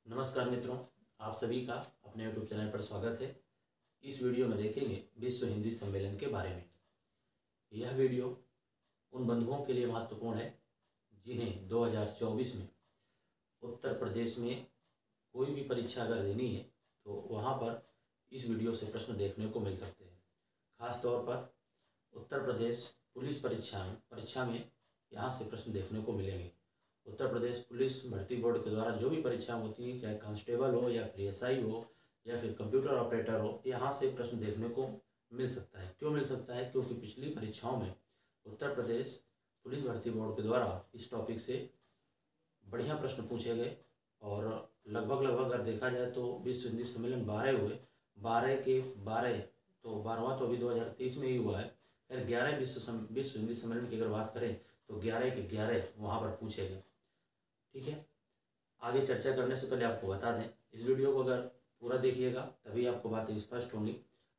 नमस्कार मित्रों, आप सभी का अपने YouTube चैनल पर स्वागत है। इस वीडियो में देखेंगे विश्व हिंदी सम्मेलन के बारे में। यह वीडियो उन बंधुओं के लिए महत्वपूर्ण है जिन्हें 2024 में उत्तर प्रदेश में कोई भी परीक्षा अगर देनी है तो वहां पर इस वीडियो से प्रश्न देखने को मिल सकते हैं। खास तौर पर उत्तर प्रदेश पुलिस परीक्षा में यहाँ से प्रश्न देखने को मिलेंगे। उत्तर प्रदेश पुलिस भर्ती बोर्ड के द्वारा जो भी परीक्षा होती है, चाहे कांस्टेबल हो या फिर एसआई हो या फिर कंप्यूटर ऑपरेटर हो, यहाँ से प्रश्न देखने को मिल सकता है। क्यों मिल सकता है? क्योंकि पिछली परीक्षाओं में उत्तर प्रदेश पुलिस भर्ती बोर्ड के द्वारा इस टॉपिक से बढ़िया प्रश्न पूछे गए और लगभग अगर देखा जाए तो विश्व हिंदी सम्मेलन 12 हुए, 12 के 12 तो 12वां तो अभी 2023 में ही हुआ है। खैर 11 विश्व हिंदी सम्मेलन की अगर बात करें तो 11 के 11 वहाँ पर पूछे गए। ठीक है, आगे चर्चा करने से पहले आपको बता दें, इस वीडियो को अगर पूरा देखिएगा तभी आपको बातें स्पष्ट होंगी।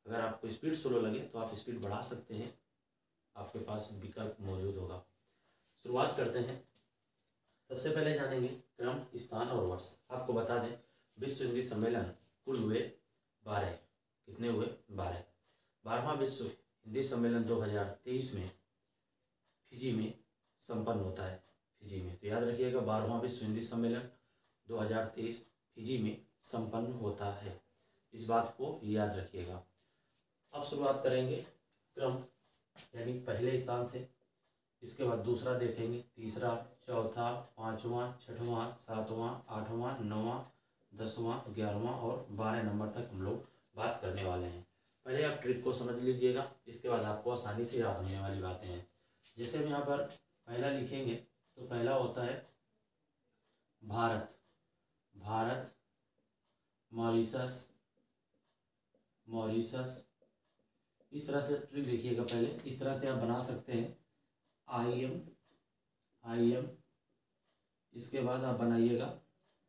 अगर आपको स्पीड स्लो लगे तो आप स्पीड बढ़ा सकते हैं, आपके पास विकल्प मौजूद होगा। शुरुआत करते हैं। सबसे पहले जानेंगे क्रम, स्थान और वर्ष। आपको बता दें विश्व हिंदी सम्मेलन कुल हुए 12। कितने हुए? 12। 12वां विश्व हिंदी सम्मेलन 2023 में फिजी में संपन्न होता है। फिजी में, तो याद रखिएगा 12वां विश्व हिंदी सम्मेलन 2023 फिजी में संपन्न होता है। इस बात को याद रखिएगा। अब शुरुआत करेंगे क्रम यानी पहले स्थान से, इसके बाद दूसरा देखेंगे, तीसरा, चौथा, पाँचवां, छठवां, सातवां, आठवां, 9वां, 10वां, 11वां और 12 नंबर तक हम लोग बात करने वाले हैं। पहले आप ट्रिक को समझ लीजिएगा, इसके बाद आपको आसानी से याद होने वाली बातें हैं। जैसे हम यहाँ पर पहला लिखेंगे तो पहला होता है भारत, भारत, मॉरिशस, मॉरिशस। इस तरह से ट्रिक देखिएगा, पहले इस तरह से आप बना सकते हैं आई एम। इसके बाद आप बनाइएगा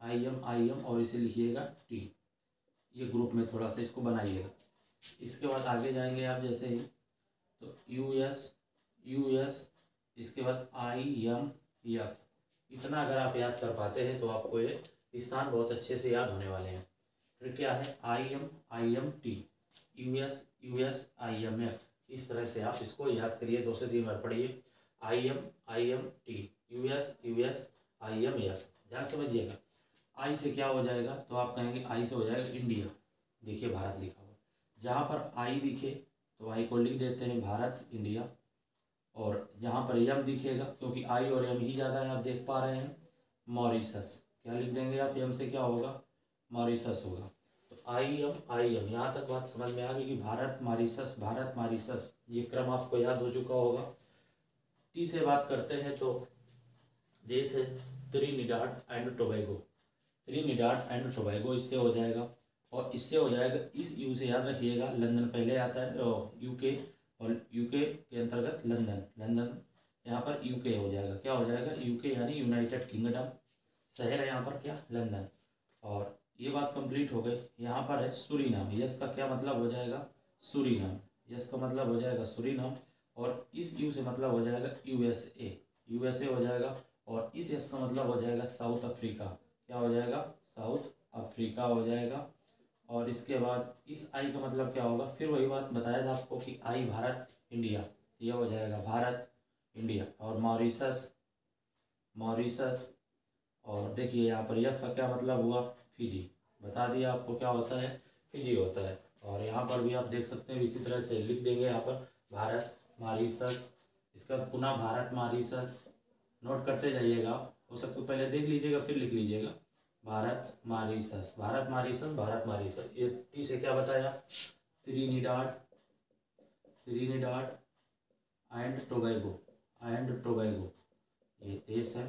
आई एम और इसे लिखिएगा टी। ये ग्रुप में थोड़ा सा इसको बनाइएगा। इसके बाद आगे जाएंगे आप जैसे ही तो यूएस, इसके बाद IMF। इतना अगर आप याद कर पाते हैं तो आपको ये स्थान बहुत अच्छे से याद होने वाले हैं। फिर क्या है? IMT, US IMF। इस तरह से आप इसको याद करिए, 2 से 3 बार पढ़िए। IMT, US IMF। ध्यान समझिएगा। आई से क्या हो जाएगा तो आप कहेंगे आई से हो जाएगा इंडिया। देखिए भारत लिखा हुआ, जहाँ पर आई दिखे तो आई को लिख देते हैं भारत, इंडिया। और जहाँ पर यम दिखेगा, क्योंकि आई और यम ही ज़्यादा है, आप देख पा रहे हैं, मॉरिशस। क्या लिख देंगे आप? यम से क्या होगा? मॉरिशस होगा। तो आई एम, यहाँ तक बात समझ में आ गई कि भारत मॉरिशस, ये क्रम आपको याद हो चुका होगा। टी से बात करते हैं तो देश है त्रिनिडाद एंड टोबैगो, इससे हो जाएगा। और इससे हो जाएगा, इस यू से याद रखिएगा, लंदन पहले आता है, यूके, और यूके के अंतर्गत लंदन यहाँ पर यूके हो जाएगा। क्या हो जाएगा? यूके यानी यूनाइटेड किंगडम। शहर है यहाँ पर क्या? लंदन। और ये बात कंप्लीट हो गई। यहाँ पर है सूरीनाम। यस का क्या मतलब हो जाएगा? सूरीनाम। यस का मतलब हो जाएगा सूरीनाम। और इस यू से मतलब हो जाएगा यूएसए हो जाएगा। और इस यस का मतलब हो जाएगा साउथ अफ्रीका। क्या हो जाएगा? साउथ अफ्रीका हो जाएगा। और इसके बाद इस आई का मतलब क्या होगा? फिर वही बात बताया था आपको कि आई भारत, इंडिया, ये हो जाएगा भारत, इंडिया। और मॉरिशस। और देखिए यहाँ पर एफ का क्या मतलब हुआ? फिजी। बता दिया आपको क्या होता है? फिजी होता है। और यहाँ पर भी आप देख सकते हैं, इसी तरह से लिख देंगे यहाँ पर भारत मॉरिशस, इसका पुनः भारत मॉरिशस। नोट करते जाइएगा, हो सकता है पहले देख लीजिएगा फिर लिख लीजिएगा, भारत मॉरिशस। ये टी से क्या बताया? त्रिनिडाद एंड टोबैगो, ये देश है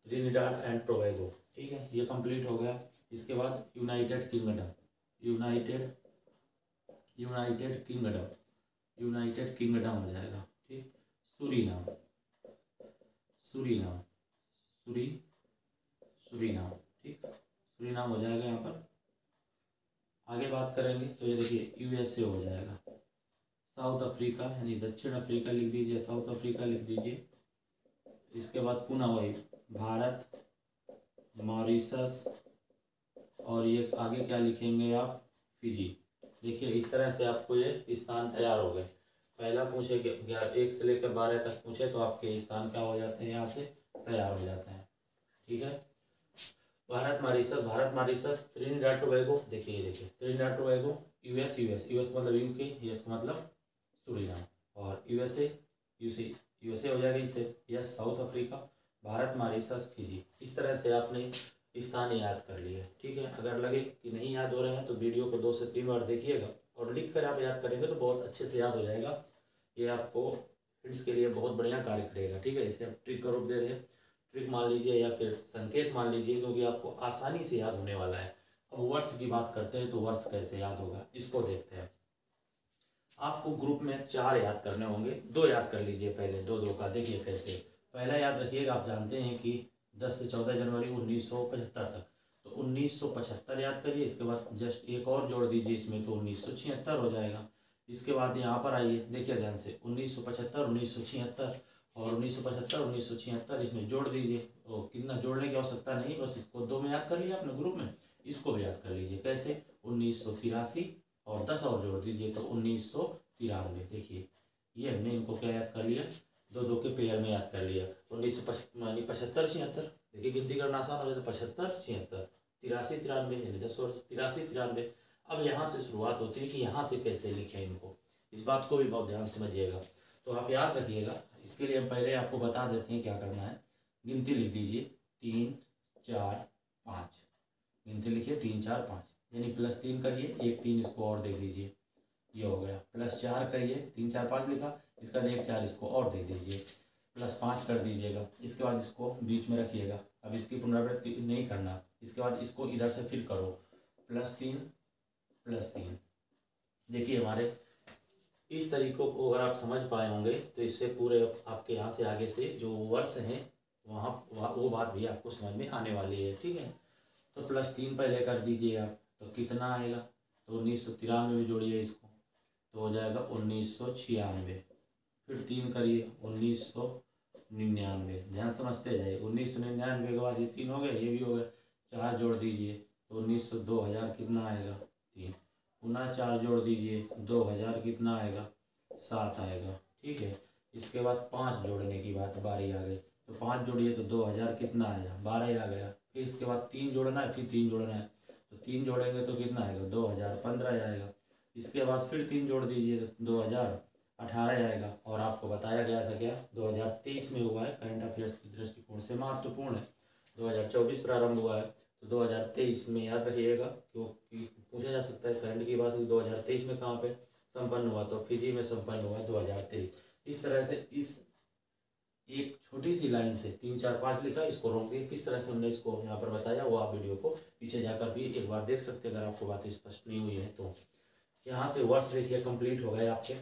त्रिनिडाद एंड टोबैगो। ठीक है, ये कंप्लीट हो गया। इसके बाद यूनाइटेड किंगडम हो जाएगा। ठीक, सूरीनाम, ठीक, सूरीनाम हो जाएगा यहाँ पर। आगे बात करेंगे तो ये देखिए यूएसए हो जाएगा। साउथ अफ्रीका यानी दक्षिण अफ्रीका लिख दीजिए, साउथ अफ्रीका लिख दीजिए। इसके बाद पुनः वही भारत, मॉरिशस, और ये आगे क्या लिखेंगे आप, फिजी। देखिए इस तरह से आपको ये स्थान तैयार हो गए। पहला पूछे 1 से लेकर 12 तक पूछे तो आपके स्थान क्या हो जाते हैं, यहाँ से तैयार हो जाते हैं। ठीक है। Bharat Mauritius, Trinidad Tobago. देखिए ये देखिए त्रिनिदाद टोबैगो, यूएस मतलब यूके, यूएस का मतलब सूरीनाम, और यूएसए हो जाएगा इससे, yes south Africa, Bharat Mauritius, Fiji. इस तरह से आपने स्थान याद कर लिए। ठीक है। अगर लगे कि नहीं याद हो रहे हैं तो वीडियो को 2 से 3 बार देखिएगा, और लिख कर आप याद करेंगे तो बहुत अच्छे से याद हो जाएगा। ये आपको हिंट्स के लिए बहुत बढ़िया कार्य करेगा। ठीक है। इसे आप ट्रिक का रूप दे रहे हैं, ट्रिक मान लीजिए या फिर संकेत मान लीजिए, क्योंकि आपको आसानी से याद होने वाला है। अब वर्ष की बात करते हैं तो वर्ष कैसे याद होगा, इसको देखते हैं। आपको ग्रुप में 4 याद करने होंगे, 2 याद कर लीजिए पहले, 2 का। देखिए कैसे, पहला याद रखिएगा, आप जानते हैं कि 10 से 14 जनवरी 1975 तक, तो 1975 याद करिए। इसके बाद जस्ट एक और जोड़ दीजिए इसमें, तो 1976 हो जाएगा। इसके बाद यहाँ पर आइए, देखिए ध्यान से, 1975, 1976 और 1975, 1976 इसमें जोड़ दीजिए। तो कितना जोड़ने की आवश्यकता नहीं, बस इसको 2 में याद कर लिया अपने ग्रुप में, इसको भी याद कर लीजिए। कैसे, 1983 और 10 और जोड़ दीजिए तो 1993। देखिए ये हमने इनको क्या याद कर लिया, 2 के पेयर में याद कर लिया। 1975, 76, देखिए गिनती करना आसान हो जाए तो 75, 76, 83, 93, यानी 10 और 83, 93। अब यहाँ से शुरुआत होती है कि यहाँ से कैसे लिखें इनको, इस बात को भी बहुत ध्यान समझिएगा। तो आप याद रखिएगा। इसके लिए हम पहले आपको बता देते हैं क्या करना है। गिनती लिख दीजिए 3, 4, 5। गिनती लिखिए 3, 4, 5, यानी +3 करिए, 1, 3 इसको और दे दीजिए, ये हो गया। +4 करिए, 3, 4, 5 लिखा, इसका 1, 4 इसको और दे दीजिए, +5 कर दीजिएगा। इसके बाद इसको बीच में रखिएगा। अब इसकी पुनरावृत्ति नहीं करना, इसके बाद इसको इधर से फिर करो, +3, +3। देखिए हमारे इस तरीकों को अगर आप समझ पाए होंगे तो इससे पूरे आपके यहाँ से आगे से जो वर्ष हैं वहाँ वो बात भी आपको समझ में आने वाली है। ठीक है। तो +3 पहले कर दीजिए आप, तो कितना आएगा, तो 1993 में जोड़िए इसको, तो हो जाएगा 1996। फिर 3 करिए, 1999। ध्यान समझते जाइए, 1999 के बाद ये 3 हो गए, ये भी हो गए। 4 जोड़ दीजिए तो 2000 कितना आएगा, 3। पुनः 4 जोड़ दीजिए, 2000 कितना आएगा, 7 आएगा। ठीक है। इसके बाद 5 जोड़ने की बारी आ गई, तो 5 जोड़िए तो 2000 कितना आया, 12 आ गया। फिर इसके बाद 3 जोड़ना है, फिर 3 जोड़ना है, तो 3 जोड़ेंगे तो कितना आएगा, 2015 आएगा। इसके बाद फिर 3 जोड़ दीजिए तो 2018 आएगा। और आपको बताया गया था क्या, 2023 में हुआ है, करंट अफेयर्स की दृष्टिकोण से महत्वपूर्ण है। 2024 प्रारंभ हुआ है, तो 2023 में याद रखिएगा, क्योंकि पूछा जा सकता है करंट की बात, 2023 में कहाँ पे संपन्न हुआ, तो फिजी में संपन्न हुआ 2023। इस तरह से इस एक छोटी सी लाइन से 3, 4, 5 लिखा, इसको रोकिए। किस तरह से हमने इसको यहाँ पर बताया वो आप वीडियो को पीछे जाकर भी एक बार देख सकते हैं, अगर आपको बातें स्पष्ट नहीं हुई है तो। यहाँ से वर्ष देखिए कंप्लीट हो गए आपके,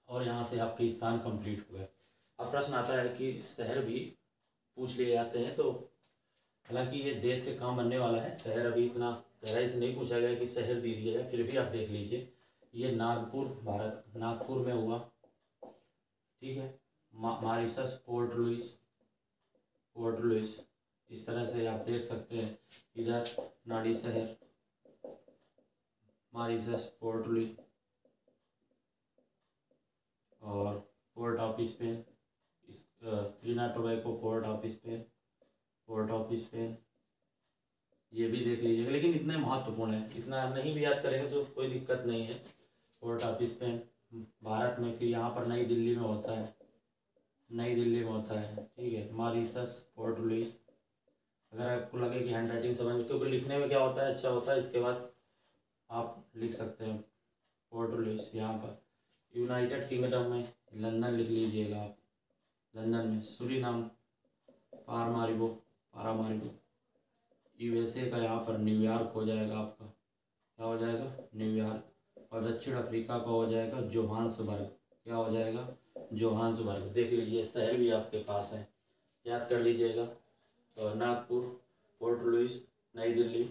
और यहाँ से आपके स्थान कंप्लीट हो गए। अब प्रश्न आता है कि शहर भी पूछ लिए जाते हैं, तो हालांकि ये देश से काम बनने वाला है, शहर अभी इतना गहराई से नहीं पूछा गया कि शहर दे दिया जाए, फिर भी आप देख लीजिए। ये नागपुर, भारत नागपुर में हुआ। ठीक है। Mauritius, Port Louis. इस तरह से आप देख सकते हैं, इधर नाडी शहर, मॉरिशस, पोर्ट लुइस और port of Spain, Trinidad Tobago, port of Spain, ये भी देख लीजिएगा। लेकिन इतने महत्वपूर्ण है, इतना नहीं भी याद करेंगे तो कोई दिक्कत नहीं है। पोर्ट ऑफ स्पेन भारत में, फिर यहाँ पर नई दिल्ली में होता है, ठीक है। Mauritius, Port Louis. अगर आपको लगे कि हैंड राइटिंग समझ में, क्योंकि लिखने में क्या होता है, अच्छा होता है, इसके बाद आप लिख सकते हैं पोर्ट लुइस। यहाँ पर यूनाइटेड किंगडम में लंदन लिख लीजिएगा आप, लंदन में सूरीनाम, पारामारिबो। यूएसए का यहाँ पर न्यूयॉर्क हो जाएगा आपका, क्या हो जाएगा, न्यूयॉर्क। और दक्षिण अफ्रीका का हो जाएगा जोहान्सबर्ग, क्या हो जाएगा, जोहान्सबर्ग। देख लीजिए शहर भी आपके पास है, याद कर लीजिएगा। और नागपुर, पोर्ट लुइस, नई दिल्ली,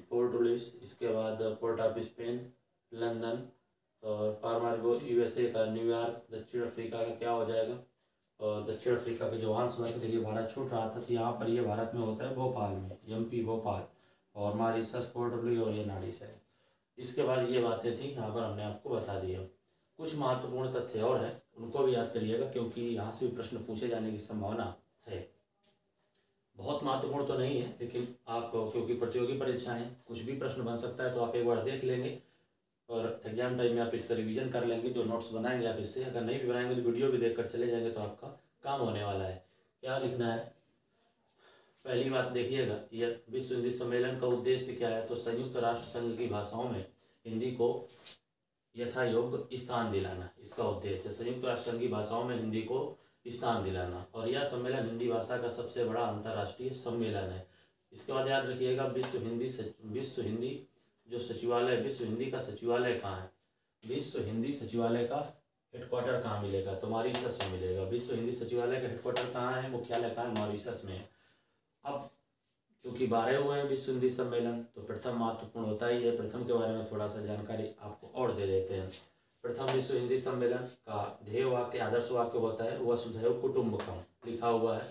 पोर्ट लुइस। इसके बाद पोर्ट ऑफ स्पेन, लंदन। और पारामारिबो यूएसए का न्यूयॉर्क। दक्षिण अफ्रीका का क्या हो जाएगा, और दक्षिण अफ्रीका के जोहान्सबर्ग। देखिए भारत छूट रहा था, तो यहाँ पर ये भारत में होता है भोपाल में, एमपी भोपाल। और मॉरिशस, पोर्ट ब्लुई और ये नाडिस है। इसके बाद ये बातें थी, यहाँ पर हमने आपको बता दी है। कुछ महत्वपूर्ण तथ्य और हैं, उनको भी याद करिएगा क्योंकि यहाँ से भी प्रश्न पूछे जाने की संभावना है। बहुत महत्वपूर्ण तो नहीं है, लेकिन आप क्योंकि प्रतियोगी परीक्षाएं हैं, कुछ भी प्रश्न बन सकता है, तो आप एक बार देख लेंगे और एग्जाम टाइम में आप इसका रिवीजन कर लेंगे। जो नोट्स बनाएंगे आप इससे, अगर नहीं भी बनाएंगे तो वीडियो भी देखकर चले जाएंगे, तो आपका काम होने वाला है। क्या लिखना है, पहली बात देखिएगा, यह विश्व हिंदी सम्मेलन का उद्देश्य क्या है। तो संयुक्त राष्ट्र संघ की भाषाओं में हिंदी को यथा योग्य स्थान दिलाना, इसका उद्देश्य है। संयुक्त राष्ट्र संघ की भाषाओं में हिंदी को स्थान दिलाना, और यह सम्मेलन हिंदी भाषा का सबसे बड़ा अंतर्राष्ट्रीय सम्मेलन है। इसके बाद याद रखिएगा, विश्व हिंदी जो सचिवालय, विश्व हिंदी का सचिवालय कहाँ है। विश्व हिंदी सचिवालय का हेडक्वार्टर कहाँ मिलेगा, तो मॉरिशस में मिलेगा। विश्व हिंदी सचिवालय का हेडक्वार्टर कहाँ है, मुख्यालय कहाँ है, मॉरिशस में है। अब क्योंकि 12 हुए हैं विश्व हिंदी सम्मेलन, तो प्रथम महत्वपूर्ण होता ही है। प्रथम के बारे में थोड़ा सा जानकारी आपको और दे देते हैं। प्रथम विश्व हिंदी सम्मेलन का ध्येय वाक्य, आदर्श वाक्य होता है वसुधैव कुटुंबकम, लिखा हुआ है।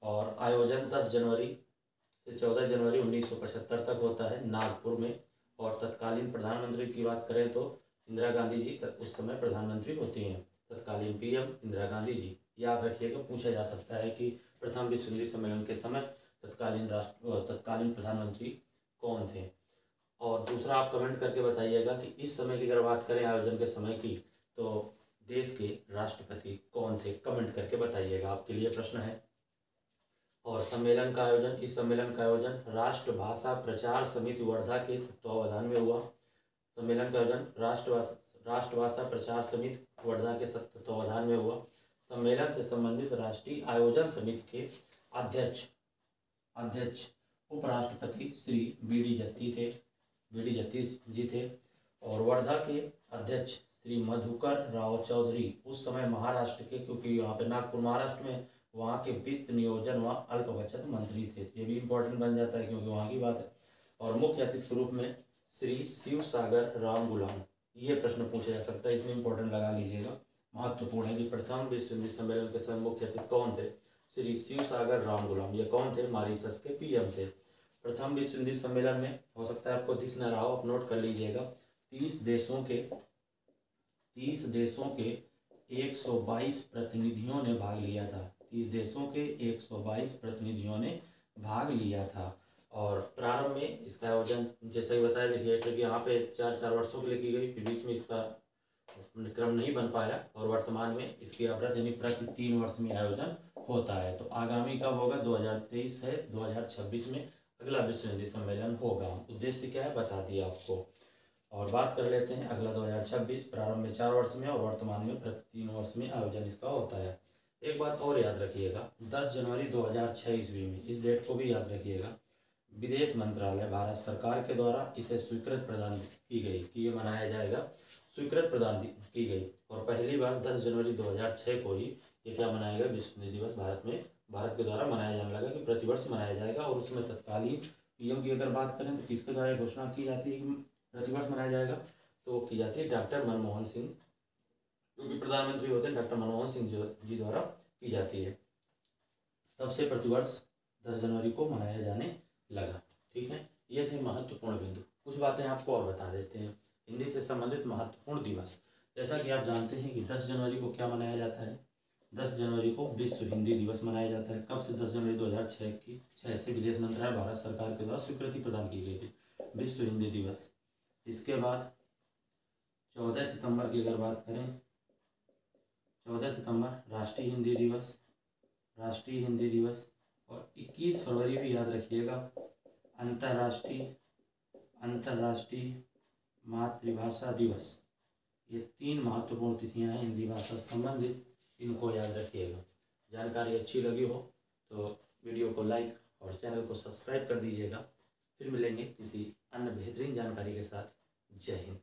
और आयोजन 10 जनवरी से 14 जनवरी 1975 तक होता है नागपुर में। और तत्कालीन प्रधानमंत्री की बात करें तो इंदिरा गांधी जी उस समय प्रधानमंत्री होती हैं, तत्कालीन पीएम इंदिरा गांधी जी। याद रखिएगा, पूछा जा सकता है कि प्रथम विश्व हिंदी सम्मेलन के समय तत्कालीन प्रधानमंत्री कौन थे। और दूसरा, आप कमेंट करके बताइएगा कि इस समय की अगर बात करें आयोजन के समय की, तो देश के राष्ट्रपति कौन थे, कमेंट करके बताइएगा, आपके लिए प्रश्न है। और सम्मेलन का आयोजन, इस सम्मेलन का आयोजन राष्ट्रभाषा प्रचार समिति वर्धा के तत्वावधान में हुआ। सम्मेलन का आयोजन राष्ट्रभाषा प्रचार समिति वर्धा के तत्वावधान में हुआ। सम्मेलन से संबंधित राष्ट्रीय आयोजन समिति के अध्यक्ष उपराष्ट्रपति श्री बी डी जत्ती जी थे। और वर्धा के अध्यक्ष श्री मधुकर राव चौधरी उस समय महाराष्ट्र के, क्योंकि यहाँ पे नागपुर महाराष्ट्र में, वहाँ के वित्त नियोजन व अल्प बचत मंत्री थे। ये भी इम्पोर्टेंट बन जाता है क्योंकि वहाँ की बात है। और मुख्य अतिथि के रूप में श्री शिव सागर राम गुलाम, ये प्रश्न पूछा जा सकता है, इसमें इम्पोर्टेंट लगा लीजिएगा, महत्वपूर्ण है कि प्रथम विश्व हिंदी सम्मेलन के समय मुख्य अतिथि कौन थे, श्री शिव सागर राम गुलाम। ये कौन थे, मॉरिशस के पीएम थे। प्रथम विश्व हिंदी सम्मेलन में, हो सकता है आपको दिख न रहा हो, आप नोट कर लीजिएगा, 30 देशों के 122 प्रतिनिधियों ने भाग लिया था। 30 देशों के 122 प्रतिनिधियों ने भाग लिया था। और प्रारंभ में इसका आयोजन, जैसा ही बताया, देखिए कि यहाँ पे 4 वर्षों के लिए की गई, फिर बीच में इसका क्रम नहीं बन पाया, और वर्तमान में इसकी आवृत्ति यानी प्रति 3 वर्ष में आयोजन होता है। तो आगामी कब होगा, 2023 है, 2026 में अगला विश्व हिंदी सम्मेलन होगा। उद्देश्य क्या है बता दिया आपको। और बात कर लेते हैं अगला 2026, प्रारंभ में 4 वर्ष में और वर्तमान में प्रति 3 वर्ष में आयोजन इसका होता है। एक बात और याद रखिएगा, 10 जनवरी 2006 ईस्वी में, इस डेट को भी याद रखिएगा, विदेश मंत्रालय भारत सरकार के द्वारा इसे स्वीकृत प्रदान की गई कि ये मनाया जाएगा, स्वीकृत प्रदान की गई। और पहली बार 10 जनवरी 2006 को ही ये क्या मनाया गया, विश्व हिंदी दिवस भारत के द्वारा मनाया जाने लगा कि प्रतिवर्ष मनाया जाएगा। और उसमें तत्कालीन पीएम की अगर बात करें तो किसके द्वारा घोषणा की जाती है कि प्रतिवर्ष मनाया जाएगा, तो की जाती है डॉक्टर मनमोहन सिंह, क्योंकि प्रधानमंत्री होते हैं डॉक्टर मनमोहन सिंह जी द्वारा की जाती है। तब से प्रतिवर्ष 10 जनवरी को मनाया जाने लगा। ठीक है, ये थे महत्वपूर्ण बिंदु। कुछ बातें आपको और बता देते हैं, हिंदी से संबंधित महत्वपूर्ण दिवस। जैसा कि आप जानते हैं कि 10 जनवरी को क्या मनाया जाता है, 10 जनवरी को विश्व हिंदी दिवस मनाया जाता है। कब से, 10 जनवरी 2006 से विदेश मंत्रालय भारत सरकार के द्वारा स्वीकृति प्रदान की गई थी विश्व हिंदी दिवस। इसके बाद 14 सितंबर की अगर बात करें, 14 सितंबर राष्ट्रीय हिंदी दिवस। और 21 फरवरी भी याद रखिएगा, अंतर्राष्ट्रीय मातृभाषा दिवस। ये 3 महत्वपूर्ण तिथियां हैं हिंदी भाषा से संबंधित, इनको याद रखिएगा। जानकारी अच्छी लगी हो तो वीडियो को लाइक और चैनल को सब्सक्राइब कर दीजिएगा। फिर मिलेंगे किसी अन्य बेहतरीन जानकारी के साथ। जय हिंद।